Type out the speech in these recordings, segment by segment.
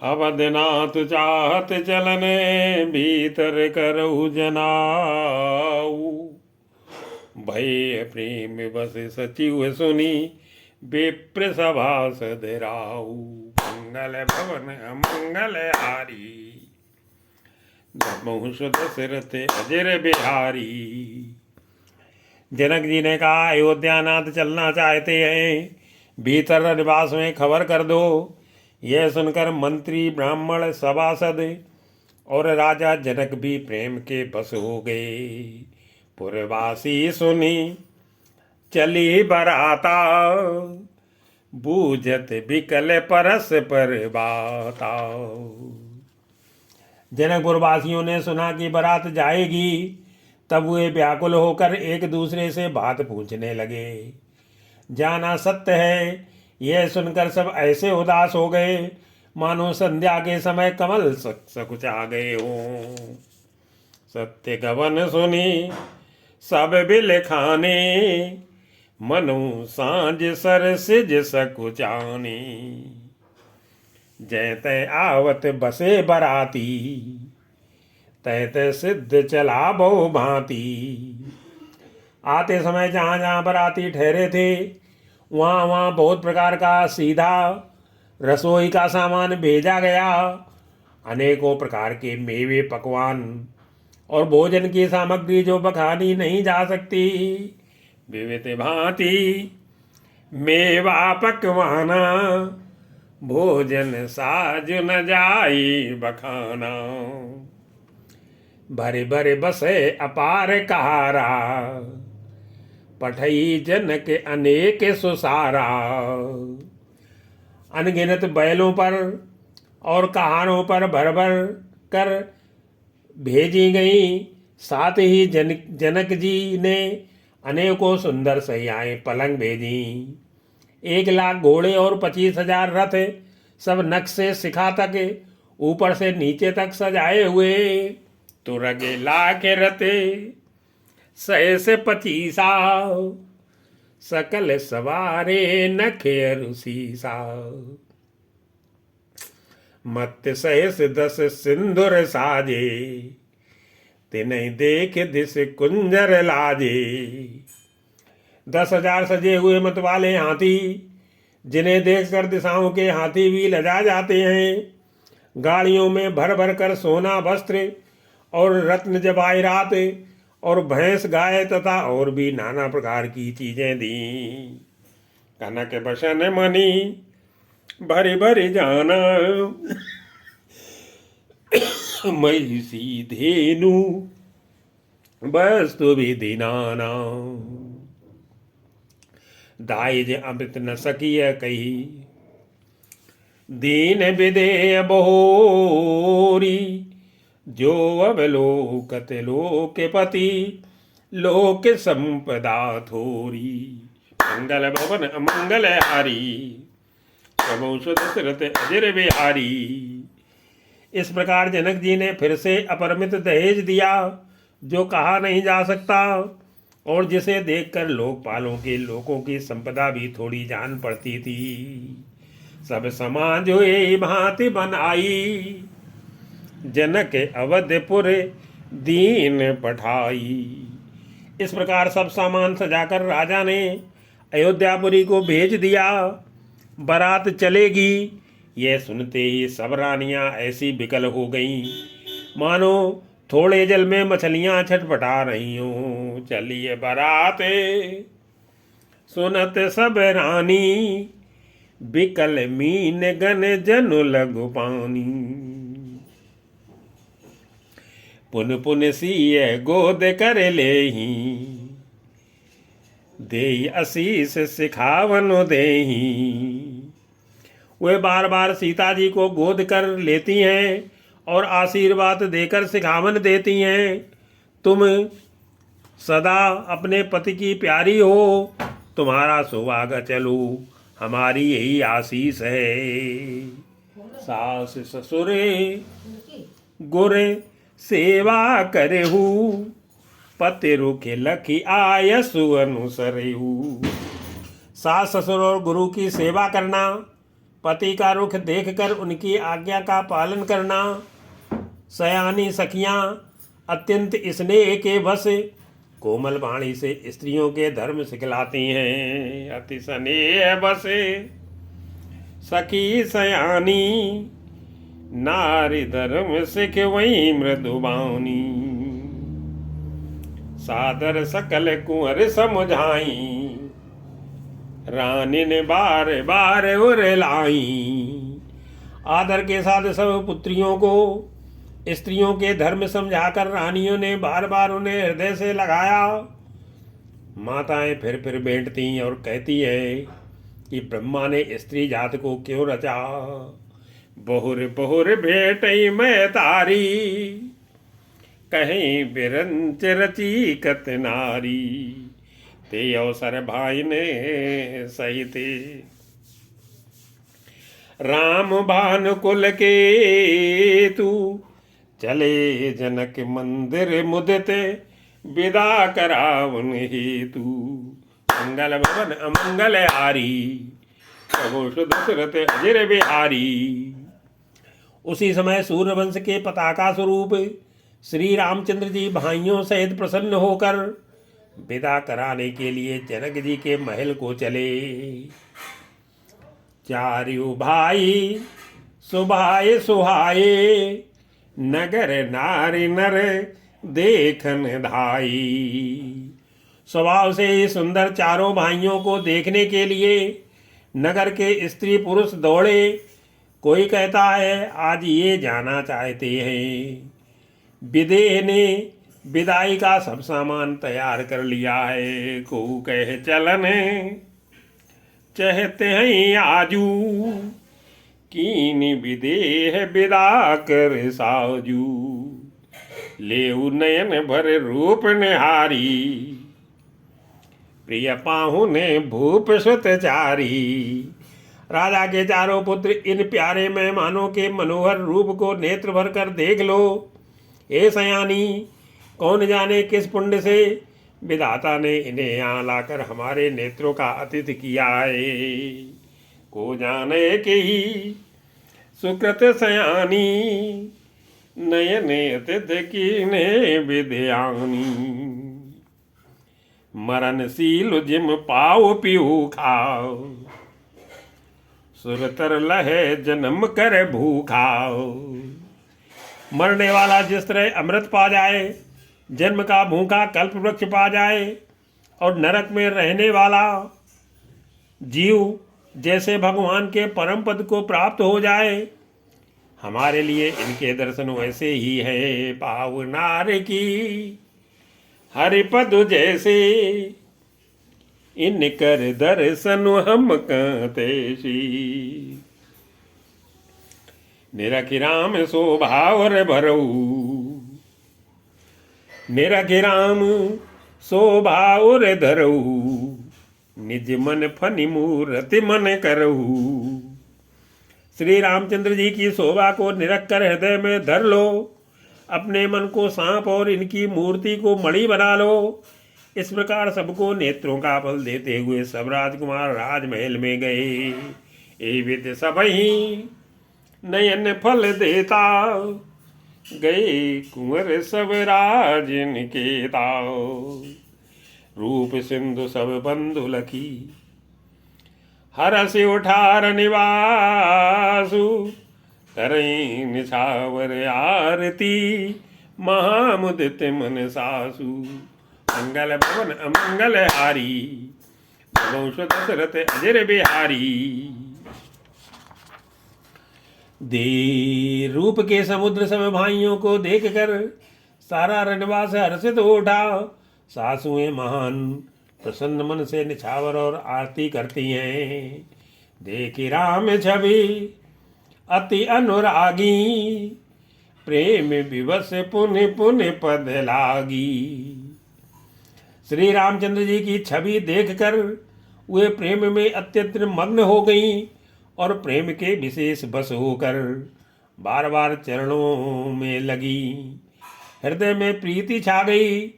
अवधनाथ चाहत चलने भीतर करऊ जनाऊ। भय प्रेम बस सचिव सुनी विप्र सभासद राऊ। मंगल भवन अमंगल हारी धर्महुष दशरथ अजर बिहारी। जनक जी ने कहा, अयोध्यानाथ चलना चाहते हैं, भीतर निवास में खबर कर दो। यह सुनकर मंत्री ब्राह्मण सभासद और राजा जनक भी प्रेम के बस हो गए। पुरवासी सुनी चली बराता बूझत बिकल परस पर बाता। जनकपुर वासियों ने सुना कि बारात जाएगी, तब वे व्याकुल होकर एक दूसरे से बात पूछने लगे। जाना सत्य है, यह सुनकर सब ऐसे उदास हो गए मानो संध्या के समय कमल सकुचा गए हों। सत्य गवन सुनी सब बिल खाने मनु सांझ सर सिज सकुचानी। जय तय आवत बसे बराती तय तय सिद्ध चला बहु भांति। आते समय जहाँ जहाँ बराती ठहरे थे वहाँ वहाँ बहुत प्रकार का सीधा रसोई का सामान भेजा गया। अनेकों प्रकार के मेवे पकवान और भोजन की सामग्री जो बखानी नहीं जा सकती, विविध भांति मेवा पकवाना भोजन साज न जाई बखाना। भरे भरे बसे अपार कहारा पठई जनक अनेक सुसारा। अनगिनत बैलों पर और कहारों पर भर भर कर भेजी गई। साथ ही जनक जी ने अनेकों सुंदर सैयाएं पलंग भेजी। 1,00,000 घोड़े और 25,000 रथ सब नक्शे शिखा तक ऊपर से नीचे तक सजाए हुए। तुरगे लाके रते 100 से 25 सकल सवारे नखे रुसीसा। मत 100 से 10 सिंदूर साजे तिन्हीं देख दिस कुंजर लाजे। 10,000 सजे हुए मत वाले हाथी जिन्हें देखकर दिशाओं के हाथी भी लजा जाते हैं। गाड़ियों में भर भर कर सोना वस्त्र और रत्न जवाहरात और भैंस गाय तथा और भी नाना प्रकार की चीजें दी। कनक बसन मणि भरी भरी जाना महिषी धेनु वस्तु विधि नाना। दाइज अमृत न सकिय कही दीन विदेय बहोरी। जो अवलोकत लोकपति लोक संपदा थोरी। मंगल भवन अमंगल हारी प्रभु दशरथ अजर बिहारी। इस प्रकार जनक जी ने फिर से अपरिमित दहेज दिया जो कहा नहीं जा सकता और जिसे देखकर लोकपालों के लोगों की संपदा भी थोड़ी जान पड़ती थी। सब समाज हुए भांति बनाई जनक अवधपुर दीन पठाई। इस प्रकार सब सामान सजाकर राजा ने अयोध्यापुरी को भेज दिया। बारात चलेगी, यह सुनते ही सब रानियां ऐसी विकल हो गईं मानो थोड़े जल में मछलियां छटपटा रही हों। चलिए बाराते सुनत सब रानी विकल मीन गन जनु लघु पानी। पुन पुन सीय गोद कर लेही देई आशीष सिखावन देही। वे बार बार सीता जी को गोद कर लेती हैं और आशीर्वाद देकर सिखावन देती हैं। तुम सदा अपने पति की प्यारी हो, तुम्हारा सुहाग चलू हमारी यही आशीष है। सास ससुरे गुरे सेवा करेहू पति रुखे लखी आयसु अनुसरेहू। सास ससुर और गुरु की सेवा करना, पति का रुख देखकर उनकी आज्ञा का पालन करना। सयानी सखियां अत्यंत स्नेह के बस कोमल वाणी से स्त्रियों के धर्म सिखलाती हैं। अति स्नेह बस सखी सयानी नारी धर्म सिख वही मृदुबानी। सादर सकल कुंवर समझाई रानी ने बार बार उरलाई। आदर के साथ सब पुत्रियों को स्त्रियों के धर्म समझाकर रानियों ने बार बार उन्हें हृदय से लगाया। माताएं फिर बैठती और कहती है कि ब्रह्मा ने स्त्री जात को क्यों रचा। बहुर बहुर भेटई मैं तारी कहीं बिरंच रची कत नारी। ते अवसर भाई ने सही थे राम भान कुल के तू चले जनक मंदिर मुदते विदा करावन हेतु। मंगल भवन अमंगल हारी प्रभु दशरथ अजर बिहारी। उसी समय सूर्यवंश के पताका स्वरूप श्री रामचंद्र जी भाइयों सहित प्रसन्न होकर विदा कराने के लिए जनक जी के महल को चले। चारु भाई सुभाए सुहाए नगर नारी नर देखन धाई। स्वभाव से ही सुंदर चारों भाइयों को देखने के लिए नगर के स्त्री पुरुष दौड़े। कोई कहता है आज ये जाना चाहते हैं। विदेह ने विदाई का सब सामान तैयार कर लिया है। को कह चलन चाहते हैं आजू कीन विदेह विदा कर साजू। लेउ नयन भर रूप निहारी प्रिय पाहु ने भूप सुतचारी। राजा के चारों पुत्र इन प्यारे मेहमानों के मनोहर रूप को नेत्र भर कर देख लो। हे सयानी कौन जाने किस पुण्य से विधाता ने इन्हें यहाँ लाकर हमारे नेत्रों का अतिथि किया है। को जाने के ही सुकृत सयानी नयने अतिथि की ने विद्यानी। मरणशील जिम पाओ पीऊ खाओ सुरतर लहे जन्म कर भूखाओ। मरने वाला जिस तरह अमृत पा जाए, जन्म का भूखा कल्प वृक्ष पा जाए और नरक में रहने वाला जीव जैसे भगवान के परम पद को प्राप्त हो जाए, हमारे लिए इनके दर्शन वैसे ही है। पाव नार की हरिपद जैसे इनकर दर्शन हम कहतेसी। निरखिराम शोभावर भरऊ निरखिराम शोभावर धरऊ। निज मन फनि मूर्ति मन करऊ। श्री रामचंद्र जी की शोभा को निरख कर हृदय में धर लो। अपने मन को सांप और इनकी मूर्ति को मणि बना लो। इस प्रकार सबको नेत्रों का फल देते हुए सब राजकुमार राजमहल में गए। ए विद सबही नयन फल देता गए कुंवर सब राज निकेता। रूप सिंधु सब बंधु लखी हरसि उठार निवासु। करई निछावर आरती महामुदित मन सासु। मंगल भवन अमंगल हारी वंश दशरथ अजर बिहारी। दे रूप के समुद्र सब भाइयों को देखकर सारा रनवास हर्षित हो उठा। सासुएं महान प्रसन्न मन से निछावर और आरती करती हैं। देखी राम छवि अति अनुरागी प्रेम विवश पुण्य पुण्य पद लागी। श्री रामचंद्र जी की छवि देखकर वे प्रेम में अत्यंत मग्न हो गईं और प्रेम के विशेष बस होकर बार बार चरणों में लगी। हृदय में प्रीति छा गई,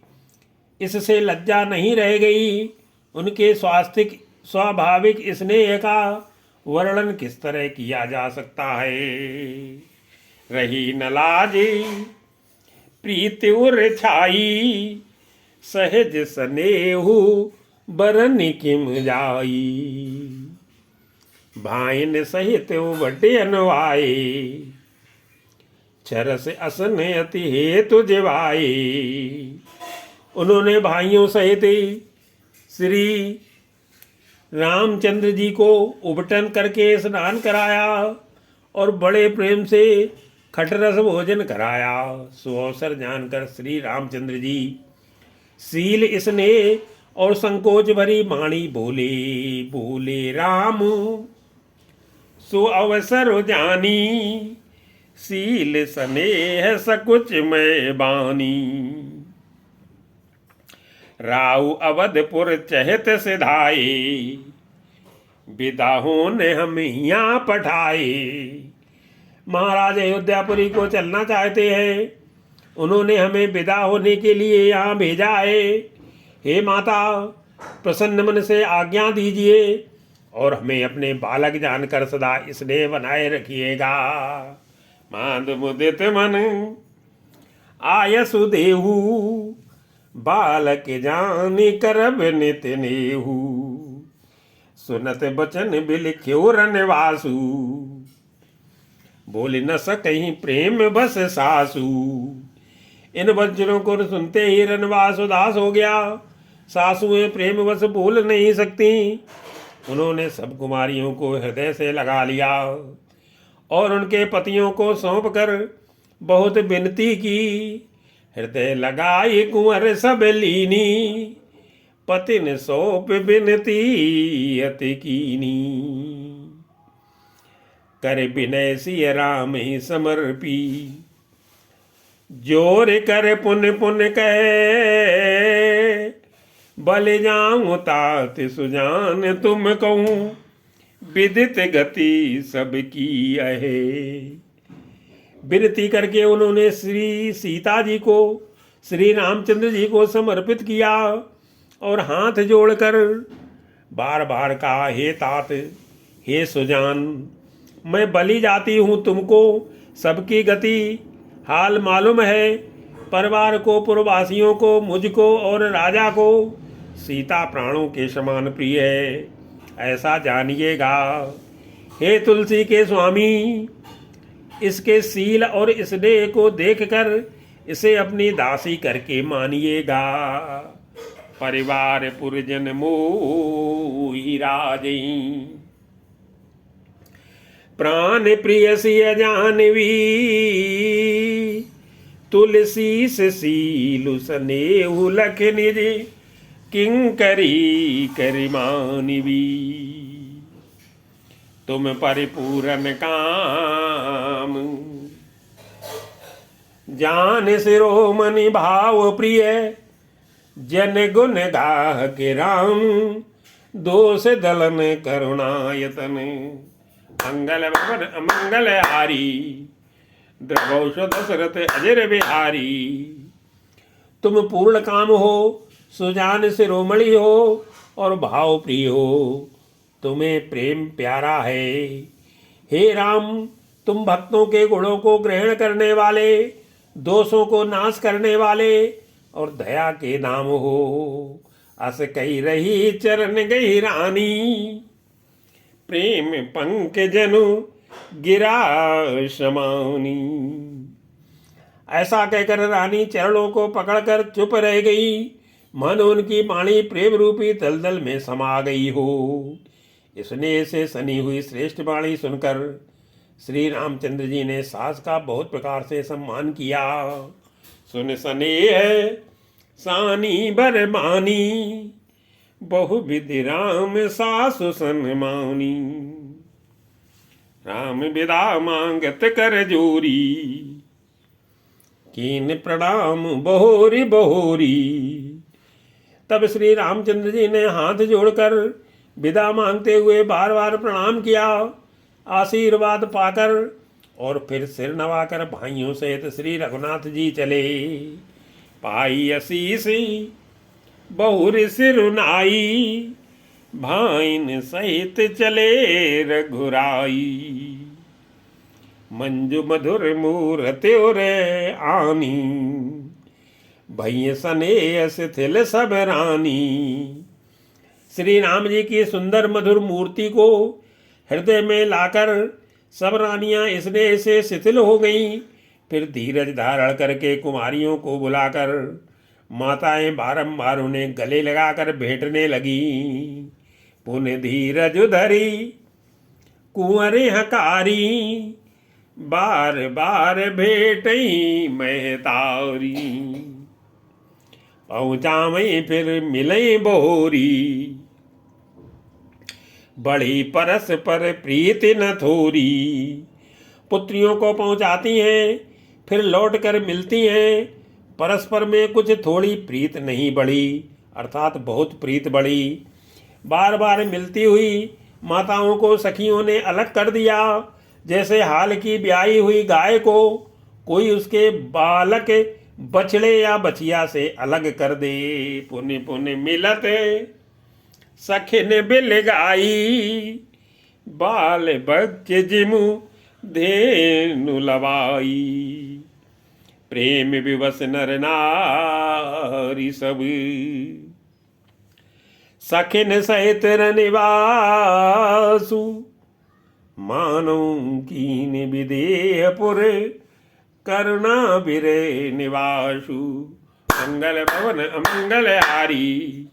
इससे लज्जा नहीं रह गई। उनके स्वाभाविक स्नेह का वर्णन किस तरह किया जा सकता है। रही न लाजे प्रीति उर छाई, सहज स्नेहु बरन किम जाई। भाइन सहित बटे अनवाए, चरस असन अति हेतु जिवाए। उन्होंने भाइयों सहित श्री रामचंद्र जी को उबटन करके स्नान कराया और बड़े प्रेम से खटरस भोजन कराया। सुअवसर जानकर श्री रामचंद्र जी शील स्नेह और संकोच भरी वाणी बोले। बोले राम सुअवसर जानी, शील स्नेह सकुच में बानी। राउ अवधपुर चहत सिधाए, विदाहों ने हम यहाँ पठाए। महाराज अयोध्यापुरी को चलना चाहते हैं, उन्होंने हमें विदा होने के लिए यहाँ भेजा है। हे माता, प्रसन्न मन से आज्ञा दीजिए और हमें अपने बालक जानकर सदा स्नेह बनाए रखिएगा। मांद मुदित मन आयसु देहु, बालक जान करब नित नेहु। सुनत बचन बिलख्यो रनवासु, बोल न सकहीं प्रेम बस सासु। इन वचनों को सुनते ही रनवास उदास हो गया। सासुएं प्रेम बस बोल नहीं सकती। उन्होंने सब कुमारियों को हृदय से लगा लिया और उनके पतियों को सौंप कर बहुत विनती की। हृदय लगाई कुंवर सब लीनी, पतिन सौंप विनती अति कीनी। कर विनय सिय राम ही समर्पी, जोर कर पुन पुन कहे। बल जाऊं तात सुजान तुम कहूं, विदित गति सबकी अहे। विनती करके उन्होंने श्री सीता जी को श्री रामचंद्र जी को समर्पित किया और हाथ जोड़कर बार बार कहा, हे तात, हे सुजान, मैं बलि जाती हूँ, तुमको सबकी गति हाल मालूम है। परिवार को, पुरवासियों को, मुझको और राजा को सीता प्राणों के समान प्रिय है, ऐसा जानिएगा। हे तुलसी के स्वामी, इसके शील और स्नेह को देखकर इसे अपनी दासी करके मानिएगा। परिवार पुरजन मोहि राजई, प्राण प्रिय सिय जानवी। तुलसी से शीलु स्नेहु लख निज, किंकरी करिमानवी। तुम परिपूरन काम, जान शिरोमणि भाव प्रिय। जन गुण गाह के राम, दोष दलन करुणायतन। मंगल भवन अमंगल हारी, द्रवौष दशरथ अजर बिहारी। तुम पूर्ण काम हो, सुजान शिरोमणि हो और भाव प्रिय हो, तुम्हें प्रेम प्यारा है। हे राम, तुम भक्तों के गुणों को ग्रहण करने वाले, दोषों को नाश करने वाले और दया के नाम हो। अस कही रही चरण गई रानी, प्रेम पंकजनु गिरा समानी। ऐसा कहकर रानी चरणों को पकड़कर चुप रह गई, मन उनकी वाणी प्रेम रूपी दलदल में समा गई हो। स्नेह से सनी हुई श्रेष्ठ वाणी सुनकर श्री रामचंद्र जी ने सास का बहुत प्रकार से सम्मान किया। सुन स्नेह सानी बरमानी, बहुविधि राम सासु सन्मानी। राम विदा मांगत कर जोरी, कीन प्रणाम बहोरी बहोरी। तब श्री रामचंद्र जी ने हाथ जोड़कर विदा मांगते हुए बार बार प्रणाम किया, आशीर्वाद पाकर और फिर सिर नवाकर भाइयों सहित श्री रघुनाथ जी चले। पाई असीसी बहुर सिरुनाई, भाइन सहित चले रघुराई। मंजू मधुर मूर्त्यो रे आनी, भैय सनेस थिल सब रानी। श्री राम जी की सुंदर मधुर मूर्ति को हृदय में लाकर सब रानियां स्नेह से शिथिल हो गईं। फिर धीरज धारण करके कुमारियों को बुलाकर माताएं बारंबार उन्हें गले लगाकर भेंटने लगी। पुन धीरज धरी कुंवरे हकारी, बार बार भेटई मैं तारी। पहुँचावई फिर मिलई बोरी, बड़ी परस पर प्रीति न थोरी। पुत्रियों को पहुंचाती हैं, फिर लौट कर मिलती हैं। परस्पर में कुछ थोड़ी प्रीत नहीं बढ़ी, अर्थात बहुत प्रीत बढ़ी। बार बार मिलती हुई माताओं को सखियों ने अलग कर दिया, जैसे हाल की ब्याही हुई गाय को कोई उसके बालक बछड़े या बछिया से अलग कर दे। पुण्य पुण्य मिलत सखिन बिल गाई, बाल बच्चे जिमु धेनु लवाई। प्रेम विवश नर नारी सब, सखिन सहित रनिवासु। मानो कीन विदेहपुर, करुणा बिरे निवासु। मंगल भवन अमंगल हारी,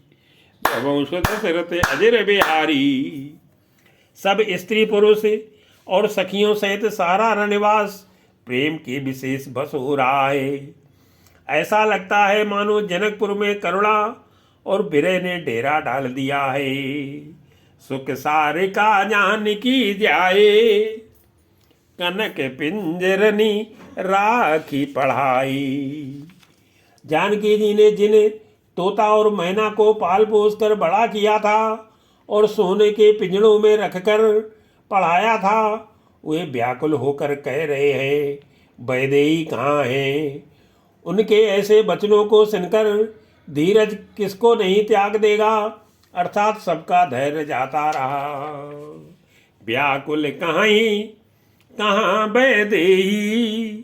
दशरथ अजर बिहारी। सब स्त्री पुरुष और सखियों सहित सारा रनिवास प्रेम के विशेष बस हो रहा है। ऐसा लगता है मानो जनकपुर में करुणा और बिरह ने डेरा डाल दिया है। सुख सारे का जान की जाए, कनक पिंजरनी राखी पढ़ाई। जानकी जी ने जिन तोता और मैना को पाल पोस कर बड़ा किया था और सोने के पिंजड़ों में रखकर पढ़ाया था, वे व्याकुल होकर कह रहे हैं, वैदेही कहाँ हैं? उनके ऐसे वचनों को सुनकर धीरज किसको नहीं त्याग देगा, अर्थात सबका धैर्य जाता रहा। व्याकुल कहाँ वैदेही,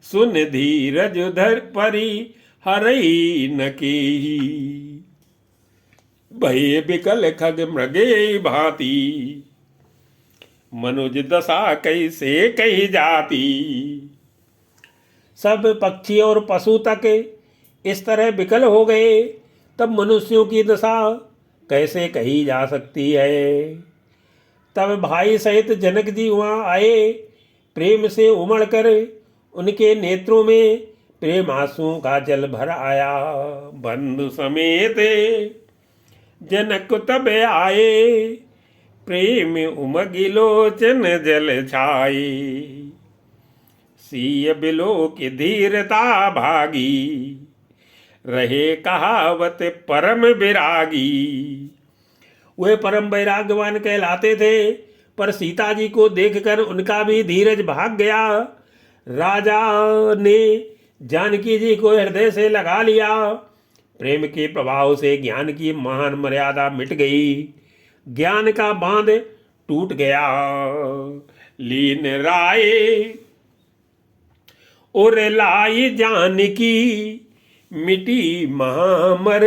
सुन धीरज धर परी हरई न केही। भय बिकल खग मृगे भांति, मनुज दशा कैसे कही जाती। सब पक्षी और पशु तक इस तरह विकल हो गए, तब मनुष्यों की दशा कैसे कही जा सकती है। तब भाई सहित जनक जी वहाँ आए, प्रेम से उमड़कर उनके नेत्रों में प्रेम आंसुओं का जल भर आया। बंधु समेत जनक तब आए, प्रेम उमगी लोचन जल छाए। सीय बिलो की धीरता भागी, रहे कहावत परम विरागी। वे परम वैराग्यवान कहलाते थे, पर सीता जी को देखकर उनका भी धीरज भाग गया। राजा ने जानकी जी को हृदय से लगा लिया। प्रेम के प्रभाव से ज्ञान की महान मर्यादा मिट गई, ज्ञान का बांध टूट गया। लीन राय और लाई जानकी, मिटी महामर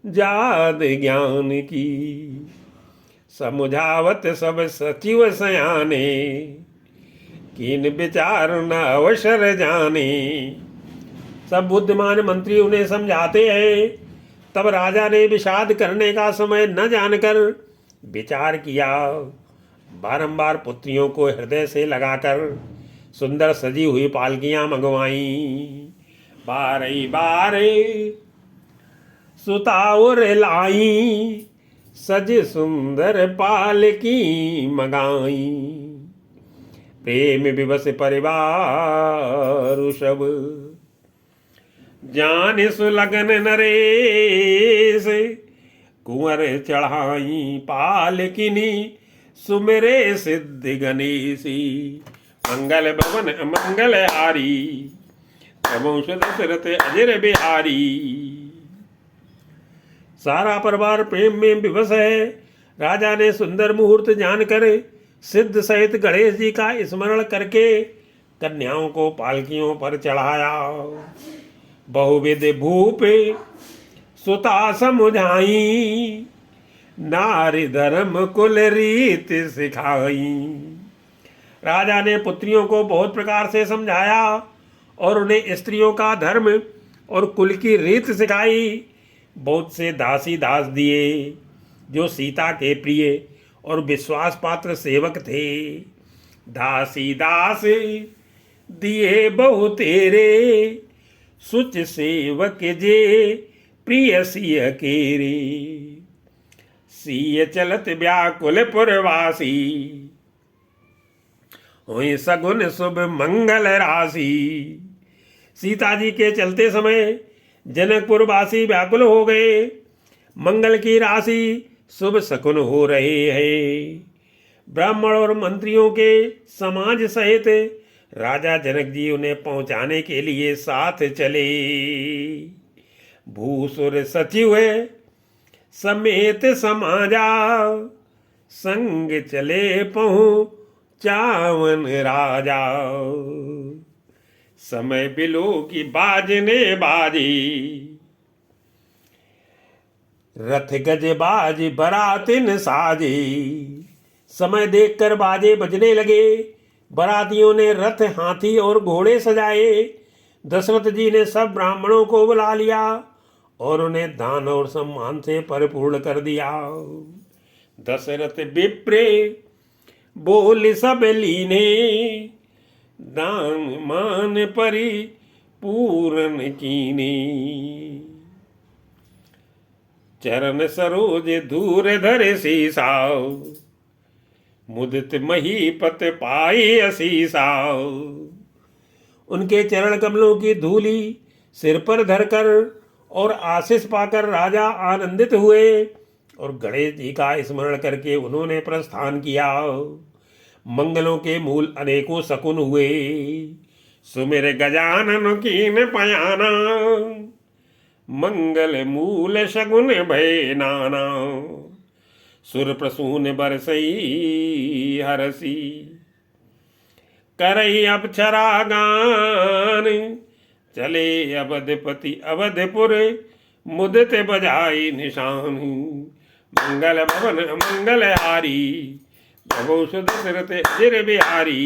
जाद ज्ञान की। समुझावत सब सचिव सयाने, किन विचार न अवसर जाने। सब बुद्धिमान मंत्री उन्हें समझाते हैं, तब राजा ने विषाद करने का समय न जानकर विचार किया। बारंबार पुत्रियों को हृदय से लगाकर सुंदर सजी हुई पालकियां मंगवाई। बारे बारे सुताउर लाई, सज सुंदर पालकी मंगाई। प्रेम विवश परिवार सब, जान सुलगन नरेश। कुंवर चढ़ाई पालकिनी, सुमेरे सिद्ध गणेशी। मंगल भवन मंगल हारी, वंश दशरथ अजर बिहारी। सारा परिवार प्रेम में विवश है। राजा ने सुंदर मुहूर्त जानकर सिद्ध सहित गणेश जी का स्मरण करके कन्याओं को पालकियों पर चढ़ाया। बहुविध भूप सुता समुझाई, नारी धर्म कुल रीत सिखाई। राजा ने पुत्रियों को बहुत प्रकार से समझाया और उन्हें स्त्रियों का धर्म और कुल की रीत सिखाई। बहुत से दासी दास दिए जो सीता के प्रिय और विश्वास पात्र सेवक थे। दासी दास दिए बहु तेरे, सुच सेवक जे प्रिय सिय केरे। सिय चलत व्याकुल पुरवासी, हुई सगुन शुभ मंगल राशि। सीता जी के चलते समय जनकपुर वासी व्याकुल हो गए। मंगल की राशि शुभ शकुन हो रहे हैं। ब्राह्मण और मंत्रियों के समाज सहित राजा जनक जी उन्हें पहुंचाने के लिए साथ चले। भूसुर सचिव समेत समाजा, संग चले पहुंचावन राजा। समय बिलो की बाजने बाजी, रथ गज बाज बरातिन साजी। समय देखकर बाजे बजने लगे। बरातियों ने रथ हाथी और घोड़े सजाए। दशरथ जी ने सब ब्राह्मणों को बुला लिया और उन्हें दान और सम्मान से परिपूर्ण कर दिया। दशरथ विप्रे बोल सब लीने, दान मान परि पूरन कीने। चरण सरोज दूर धरे सीसा, मुदित महीपत पाई असीसा। उनके चरण कमलों की धूली सिर पर धरकर और आशीष पाकर राजा आनंदित हुए और गणेश जी का स्मरण करके उन्होंने प्रस्थान किया। मंगलों के मूल अनेकों शकुन हुए। सुमिर गजानन कीन पयाना, मंगल मूल शगुन भय नाना। सुर प्रसून बरसई हरसी, करई अप्सरा गान। चले अवधपति अवधपुर, मुदित बजाई निशान। मंगल भवन मंगल हारी, प्रभु सुदशरथ चिर बिहारी।